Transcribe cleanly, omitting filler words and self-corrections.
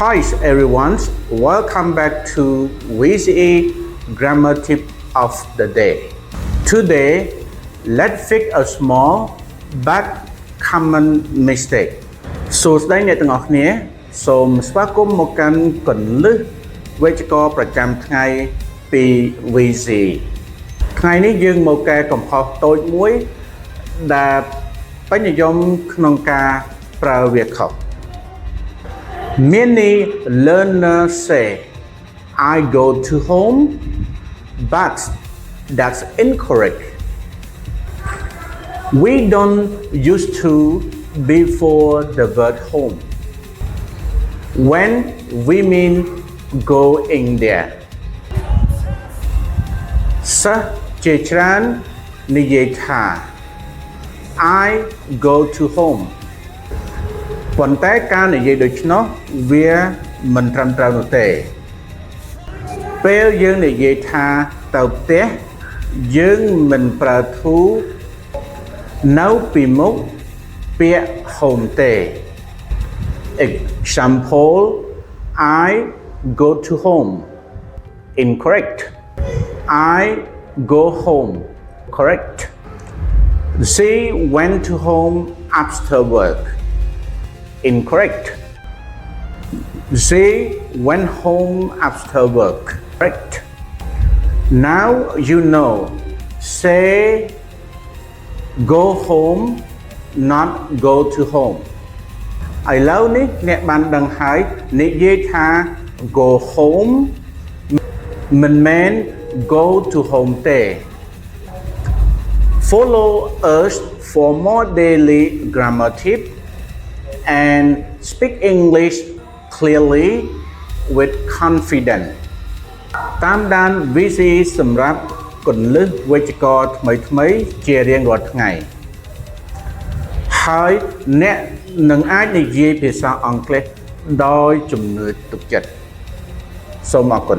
Hi everyone, welcome back to VCE Grammar Tip of the Day. Today, let's fix a small but common mistake. សួស្តីអ្នកទាំងអស់គ្នាសូមស្វាគមន៍មកកាន់គន្លឹះវេយ្យាករណ៍ប្រចាំថ្ងៃពី VCE ថ្ងៃនេះយើងមកកែកំហុសតូចមួយដែលបញ្ញនិយមក្នុងការប្រើវាខុស Many learners say, I go to home, but that's incorrect. We don't use to before the word home when we mean go in there. សិស្សជាច្រើននិយាយថា I go to home ប៉ុន្តែការនិយាយដូច្នោះវាមិនត្រឹមត្រូវនោះទេពេលយើងនិយាយថាទៅផ្ទះយើងមិនប្រើ to នៅពីមុខពាក្យ home ទេ Example I go to home incorrect I go home correct She went to home after work Incorrect. She went home after work. Correct. Now you know. Say go home, not go to home. ឥឡូវនេះអ្នកបានដឹងហើយនិយាយថា go home មិនមែន go to home ទេ Follow us for more daily grammar tips and speak English clearly with confidence តាមដាន VCE សម្រាប់គន្លឹះវេយ្យាករណ៍ថ្មីៗជារៀងរាល់ថ្ងៃហើយអ្នកនឹងអាចនិយាយភាសាអង់គ្លេសដោយជំនឿទុកចិត្តសូមអរគុណ